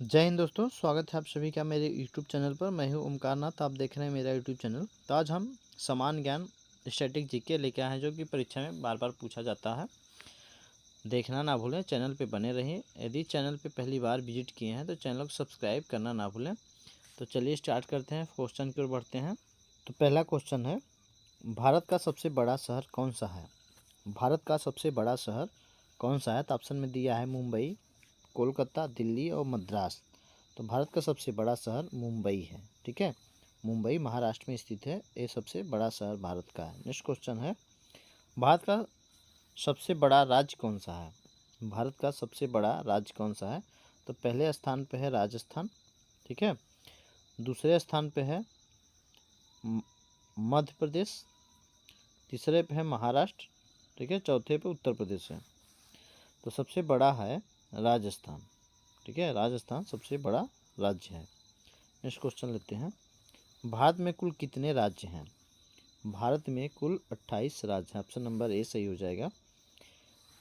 जय हिंद दोस्तों, स्वागत है आप सभी का मेरे यूट्यूब चैनल पर। मैं हूं ओमकार नाथ, आप देख रहे हैं मेरा यूट्यूब चैनल। तो आज हम समान ज्ञान स्टैटिक जीके लेके आए हैं, जो कि परीक्षा में बार बार पूछा जाता है। देखना ना भूलें, चैनल पे बने रहें। यदि चैनल पे पहली बार विजिट किए हैं तो चैनल को सब्सक्राइब करना ना भूलें। तो चलिए स्टार्ट करते हैं, क्वेश्चन की ओर बढ़ते हैं। तो पहला क्वेश्चन है, भारत का सबसे बड़ा शहर कौन सा है? भारत का सबसे बड़ा शहर कौन सा है? तो ऑप्शन में दिया है मुंबई, कोलकाता, दिल्ली और मद्रास। तो भारत का सबसे बड़ा शहर मुंबई है। ठीक है, मुंबई महाराष्ट्र में स्थित है। ये सबसे बड़ा शहर भारत का है। नेक्स्ट क्वेश्चन है, भारत का सबसे बड़ा राज्य कौन सा है? भारत का सबसे बड़ा राज्य कौन सा है? तो पहले स्थान पे है राजस्थान। ठीक है, दूसरे स्थान पे है मध्य प्रदेश, तीसरे पे है महाराष्ट्र। ठीक है, चौथे पे उत्तर प्रदेश है। तो सबसे बड़ा है राजस्थान। ठीक है, राजस्थान सबसे बड़ा राज्य है। नेक्स्ट क्वेश्चन लेते हैं, भारत में कुल कितने राज्य हैं? भारत में कुल 28 राज्य हैं। ऑप्शन नंबर ए सही हो जाएगा।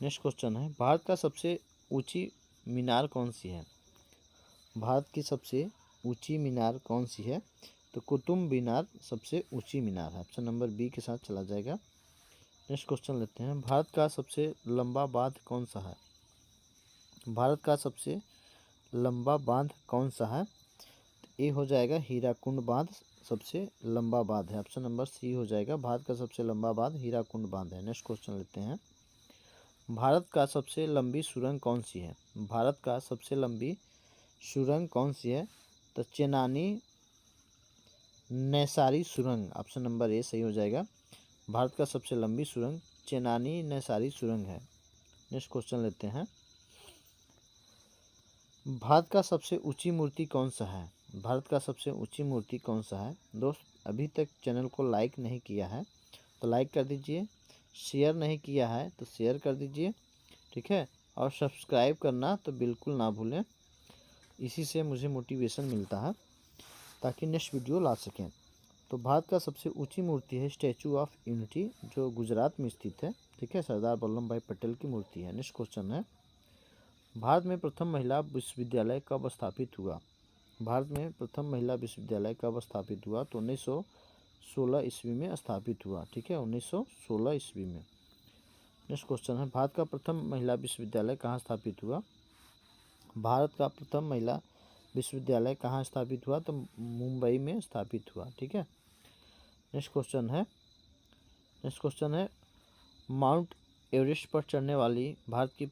नेक्स्ट क्वेश्चन है, भारत का सबसे ऊंची मीनार कौन सी है? भारत की सबसे ऊंची मीनार कौन सी है? तो कुतुब मीनार सबसे ऊंची मीनार है। ऑप्शन नंबर बी के साथ चला जाएगा। नेक्स्ट क्वेश्चन लेते हैं, भारत का सबसे लंबा बांध कौन सा है? भारत का सबसे लंबा बांध कौन सा है? ये हो जाएगा हीराकुंड बांध सबसे लंबा बांध है। ऑप्शन नंबर सी हो जाएगा। भारत का सबसे लंबा बांध हीराकुंड बांध है। नेक्स्ट क्वेश्चन लेते हैं, भारत का सबसे लंबी सुरंग कौन सी है? भारत का सबसे लंबी सुरंग कौन सी है? तो चेनानी नैसारी सुरंग। ऑप्शन नंबर ए सही हो जाएगा। भारत का सबसे लंबी सुरंग चेनानी नैसारी सुरंग है। नेक्स्ट क्वेश्चन लेते हैं, भारत का सबसे ऊंची मूर्ति कौन सा है? भारत का सबसे ऊंची मूर्ति कौन सा है? दोस्त, अभी तक चैनल को लाइक नहीं किया है तो लाइक कर दीजिए, शेयर नहीं किया है तो शेयर कर दीजिए। ठीक है, और सब्सक्राइब करना तो बिल्कुल ना भूलें। इसी से मुझे मोटिवेशन मिलता है ताकि नेक्स्ट वीडियो ला सकें। तो भारत का सबसे ऊंची मूर्ति है स्टैचू ऑफ यूनिटी, जो गुजरात में स्थित है। ठीक है, सरदार वल्लभ भाई पटेल की मूर्ति है। नेक्स्ट क्वेश्चन है, भारत में प्रथम महिला विश्वविद्यालय कब स्थापित हुआ? भारत में प्रथम महिला विश्वविद्यालय कब स्थापित हुआ? तो 1916 ईस्वी में स्थापित हुआ। ठीक है, 1916 ईस्वी में। नेक्स्ट क्वेश्चन है, भारत का प्रथम महिला विश्वविद्यालय कहाँ स्थापित हुआ? भारत का प्रथम महिला विश्वविद्यालय कहाँ स्थापित हुआ? तो मुंबई में स्थापित हुआ। ठीक है, नेक्स्ट क्वेश्चन है, माउंट एवरेस्ट पर चढ़ने वाली भारत की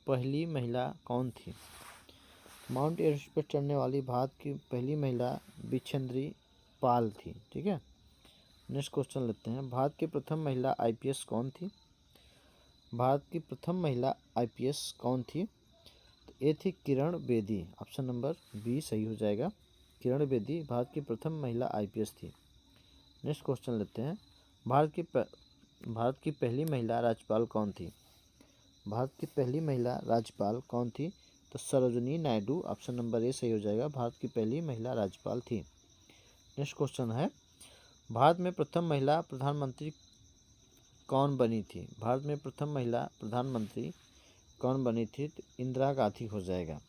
पहली महिला कौन थी? माउंट एवरेस्ट पर चढ़ने वाली भारत की पहली महिला बिछेंद्री पाल थी। ठीक है, नेक्स्ट क्वेश्चन लेते हैं, भारत की प्रथम महिला आईपीएस कौन थी? भारत की प्रथम महिला आईपीएस कौन थी? तो ये थी Kiran Bedi. Option number B सही हो जाएगा। किरण बेदी भारत की प्रथम महिला आईपीएस थी। नेक्स्ट क्वेश्चन लेते हैं, भारत की पहली महिला राज्यपाल कौन थी? भारत की पहली महिला राज्यपाल कौन थी? तो Sarojini Naidu. Option number A सही हो जाएगा। भारत की पहली महिला राज्यपाल थी। नेक्स्ट क्वेश्चन है, भारत में प्रथम महिला प्रधानमंत्री कौन बनी थी? भारत में प्रथम महिला प्रधानमंत्री कौन बनी थी? तो इंदिरा गांधी हो जाएगा।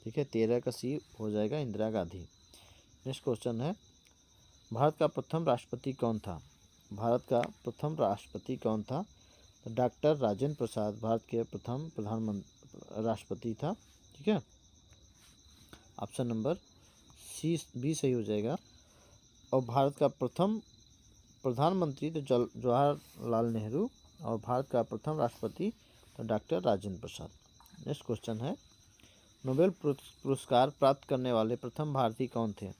ठीक है, 13 का सी हो जाएगा, इंदिरा गांधी। नेक्स्ट क्वेश्चन है, भारत का प्रथम राष्ट्रपति कौन था? भारत का प्रथम राष्ट्रपति कौन था? तो डॉक्टर राजेंद्र प्रसाद भारत के प्रथम प्रधानमंत्री राष्ट्रपति था। ठीक है, ऑप्शन नंबर सी बी सही हो जाएगा। और भारत का प्रथम प्रधानमंत्री तो जवाहरलाल नेहरू, और भारत का प्रथम राष्ट्रपति तो doctor Rajendra Prasad. Next question है, नोबेल पुरस्कार प्राप्त करने वाले प्रथम भारतीय कौन थे?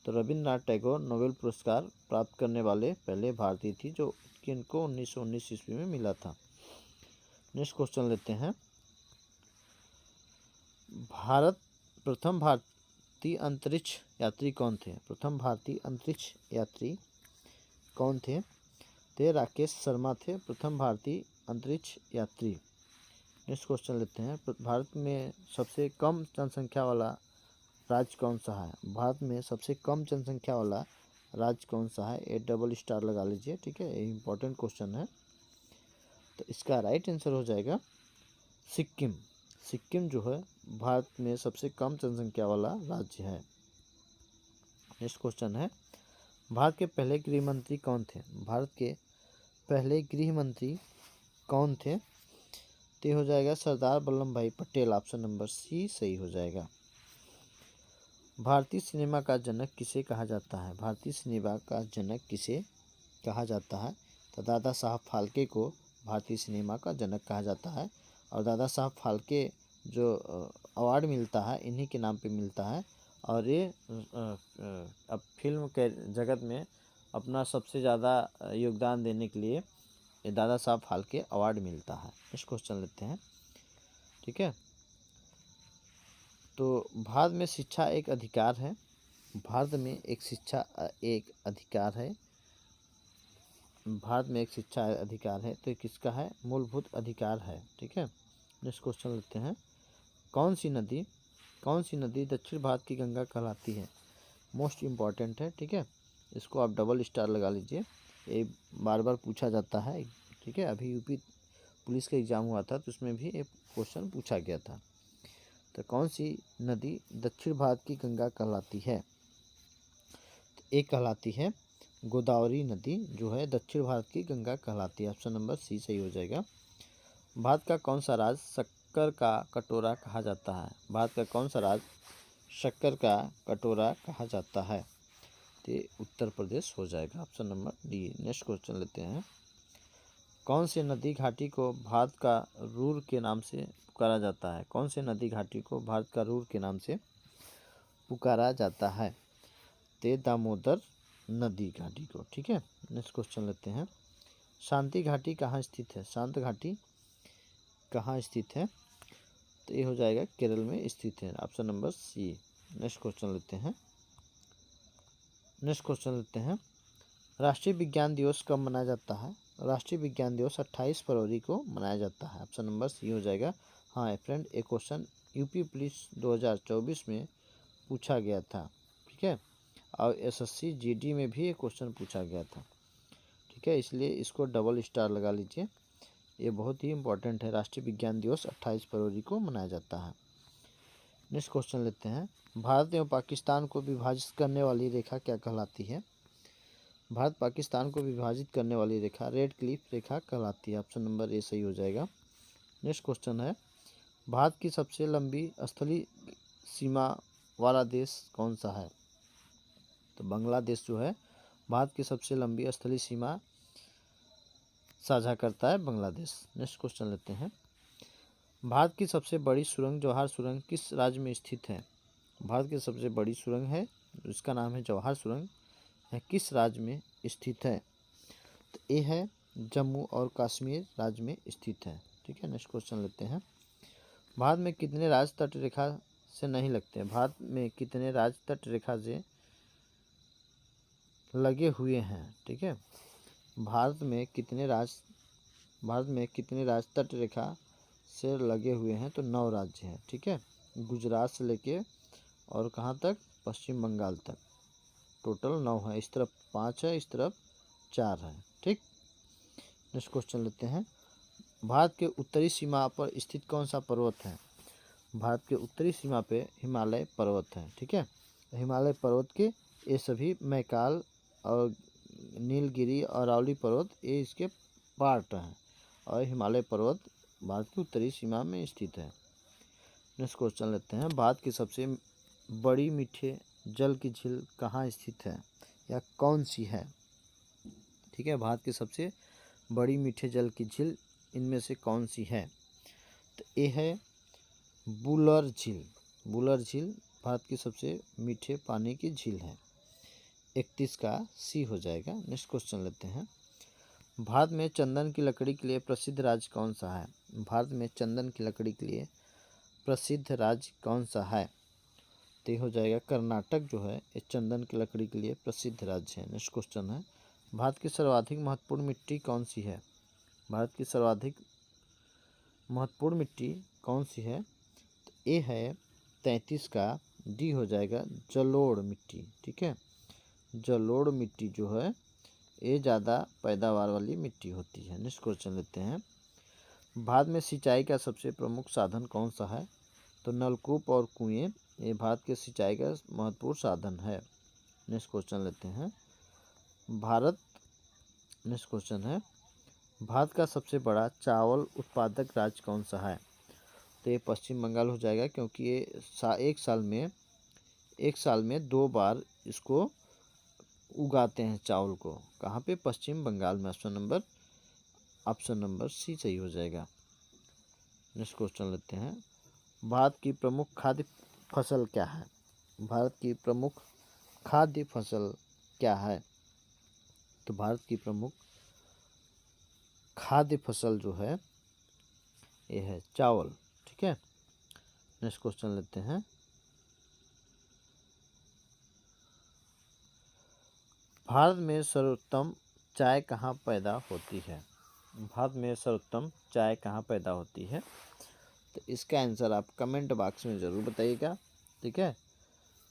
तो रविंद्रनाथ टैगोर नोबेल पुरस्कार प्राप्त करने वाले पहले भारतीय थी, जो कि इनको 1919 ईस्वी में मिला था। नेक्स्ट क्वेश्चन लेते हैं, प्रथम भारतीय अंतरिक्ष यात्री कौन थे? प्रथम भारतीय अंतरिक्ष यात्री कौन थे? ते राकेश शर्मा थे प्रथम भारतीय अंतरिक्ष यात्री। नेक्स्ट क्वेश्चन लेते हैं, भारत में सबसे कम जनसंख्या वाला राज्य कौन सा है? भारत में सबसे कम जनसंख्या वाला राज्य कौन सा है? ए डबल स्टार लगा लीजिए। ठीक है, ये इंपॉर्टेंट क्वेश्चन है। तो इसका राइट आंसर हो जाएगा सिक्किम। सिक्किम जो है भारत में सबसे कम जनसंख्या वाला राज्य है। नेक्स्ट क्वेश्चन है, भारत के पहले गृह मंत्री कौन थे? भारत के पहले गृह मंत्री कौन थे? तो हो जाएगा सरदार वल्लभ भाई पटेल। ऑप्शन नंबर सी सही हो जाएगा। भारतीय सिनेमा का जनक किसे कहा जाता है? भारतीय सिनेमा का जनक किसे कहा जाता है? तो दादा साहब फाल्के को भारतीय सिनेमा का जनक कहा जाता है। और दादा साहब फाल्के जो अवार्ड मिलता है इन्हीं के नाम पे मिलता है। और ये अब फिल्म के जगत में अपना सबसे ज़्यादा योगदान देने के लिए ये दादा साहब फाल्के अवार्ड मिलता है। नेक्स्ट क्वेश्चन लेते हैं। ठीक है, तो भारत में शिक्षा एक अधिकार है। भारत में एक शिक्षा एक अधिकार है। भारत में एक शिक्षा अधिकार है, तो ये किसका है? मूलभूत अधिकार है। ठीक है, नेक्स्ट क्वेश्चन लेते हैं। कौन सी नदी दक्षिण भारत की गंगा कहलाती है? मोस्ट इम्पॉर्टेंट है। ठीक है, इसको आप डबल स्टार लगा लीजिए, ये बार बार पूछा जाता है। ठीक है, अभी यूपी पुलिस का एग्ज़ाम हुआ था तो उसमें भी एक क्वेश्चन पूछा गया था। तो कौन सी नदी दक्षिण भारत की गंगा कहलाती है? तो एक कहलाती है गोदावरी नदी, जो है दक्षिण भारत की गंगा कहलाती है। ऑप्शन नंबर सी सही हो जाएगा। भारत का कौन सा राज्य शक्कर का कटोरा कहा जाता है? भारत का कौन सा राज्य शक्कर का कटोरा कहा जाता है? तो उत्तर प्रदेश हो जाएगा। Option number D. Next question लेते हैं। कौन से नदी घाटी को भारत का रूर के नाम से पुकारा जाता है? कौन से नदी घाटी को भारत का रूर के नाम से पुकारा जाता है? ते दामोदर नदी घाटी को। ठीक है, नेक्स्ट क्वेश्चन लेते हैं। शांति घाटी कहाँ स्थित है? शांत घाटी कहाँ स्थित है? तो ये हो जाएगा केरल में स्थित है। Option number C. Next question लेते हैं। राष्ट्रीय विज्ञान दिवस कब मनाया जाता है? राष्ट्रीय विज्ञान दिवस 28 फरवरी को मनाया जाता है। ऑप्शन नंबर सी हो जाएगा। हाँ फ्रेंड, एक क्वेश्चन यूपी पुलिस 2024 में पूछा गया था। ठीक है, और एसएससी जीडी में भी एक क्वेश्चन पूछा गया था। ठीक है, इसलिए इसको डबल स्टार लगा लीजिए, ये बहुत ही इंपॉर्टेंट है। राष्ट्रीय विज्ञान दिवस 28 फरवरी को मनाया जाता है। नेक्स्ट क्वेश्चन लेते हैं। भारत एवं पाकिस्तान को विभाजित करने वाली रेखा क्या कहलाती है? भारत पाकिस्तान को विभाजित करने वाली रेखा रेड क्लिफ रेखा कहलाती है। ऑप्शन नंबर ए सही हो जाएगा। नेक्स्ट क्वेश्चन है, भारत की सबसे लंबी स्थलीय सीमा वाला देश कौन सा है? तो बांग्लादेश जो है भारत की सबसे लंबी स्थलीय सीमा साझा करता है बांग्लादेश। नेक्स्ट क्वेश्चन लेते हैं। भारत की सबसे बड़ी सुरंग जवाहर सुरंग किस राज्य में स्थित है? भारत की सबसे बड़ी सुरंग है, इसका नाम है जवाहर सुरंग, है किस राज्य में स्थित है? तो ये है जम्मू और कश्मीर राज्य में स्थित है। ठीक है, नेक्स्ट क्वेश्चन लेते हैं। भारत में कितने राज्य तट रेखा से नहीं लगते हैं? भारत में कितने राज्य तट रेखा से लगे हुए हैं? ठीक है, भारत में कितने राज्य तट रेखा से लगे हुए हैं? तो 9 राज्य हैं। ठीक है, गुजरात से लेके और कहाँ तक? पश्चिम बंगाल तक। टोटल 9 है। इस तरफ 5 है, इस तरफ 4 है। ठीक, नेक्स्ट क्वेश्चन लेते हैं। भारत के उत्तरी सीमा पर स्थित कौन सा पर्वत है? भारत के उत्तरी सीमा पे हिमालय पर्वत है। ठीक है, हिमालय पर्वत के ये सभी मैकाल और नीलगिरी और अरावली पर्वत ये इसके पार्ट हैं, और हिमालय पर्वत भारत की उत्तरी सीमा में स्थित है। नेक्स्ट क्वेश्चन लेते हैं। भारत की सबसे बड़ी मीठे जल की झील कहाँ स्थित है या कौन सी है? ठीक है, भारत की सबसे बड़ी मीठे जल की झील इनमें से कौन सी है? तो ये है बुलर झील। बुलर झील भारत की सबसे मीठे पानी की झील है। 31 का सी हो जाएगा। नेक्स्ट क्वेश्चन लेते हैं। भारत में चंदन की लकड़ी के लिए प्रसिद्ध राज्य कौन सा है? भारत में चंदन की लकड़ी के लिए प्रसिद्ध राज्य कौन सा है? तो ये हो जाएगा कर्नाटक जो है ये चंदन की लकड़ी के लिए प्रसिद्ध राज्य है। नेक्स्ट क्वेश्चन है। भारत की सर्वाधिक महत्वपूर्ण मिट्टी कौन सी है? भारत की सर्वाधिक महत्वपूर्ण मिट्टी कौन सी है? तो ये है 33 का डी हो जाएगा, जलोढ़ मिट्टी। ठीक है, जलोढ़ मिट्टी जो है ये ज़्यादा पैदावार वाली मिट्टी होती है। नेक्स्ट क्वेश्चन लेते हैं। भारत में सिंचाई का सबसे प्रमुख साधन कौन सा है? तो नलकूप और कुएं ये भारत के सिंचाई का महत्वपूर्ण साधन है। नेक्स्ट क्वेश्चन लेते हैं। नेक्स्ट क्वेश्चन है, भारत का सबसे बड़ा चावल उत्पादक राज्य कौन सा है? तो ये पश्चिम बंगाल हो जाएगा, क्योंकि ये एक साल में 2 बार इसको उगाते हैं चावल को। कहाँ पे? पश्चिम बंगाल में। ऑप्शन नंबर सी सही हो जाएगा। नेक्स्ट क्वेश्चन लेते हैं। भारत की प्रमुख खाद्य फसल क्या है? भारत की प्रमुख खाद्य फसल क्या है? तो भारत की प्रमुख खाद्य फसल जो है ये है चावल। ठीक है। नेक्स्ट क्वेश्चन लेते हैं। भारत में सर्वोत्तम चाय कहाँ पैदा होती है? भारत में सर्वोत्तम चाय कहाँ पैदा होती है? तो इसका आंसर आप कमेंट बॉक्स में ज़रूर बताइएगा। ठीक है।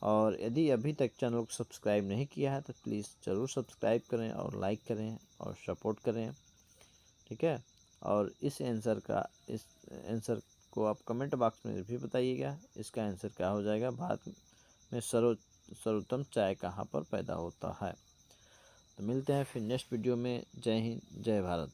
और यदि अभी तक चैनल को सब्सक्राइब नहीं किया है तो प्लीज़ ज़रूर सब्सक्राइब करें और लाइक करें और सपोर्ट करें। ठीक है। और इस आंसर को आप कमेंट बॉक्स में भी बताइएगा। इसका आंसर क्या हो जाएगा? भारत में सर्वोत्तम चाय कहाँ पर पैदा होता है? तो मिलते हैं फिर नेक्स्ट वीडियो में। जय हिंद, जय भारत।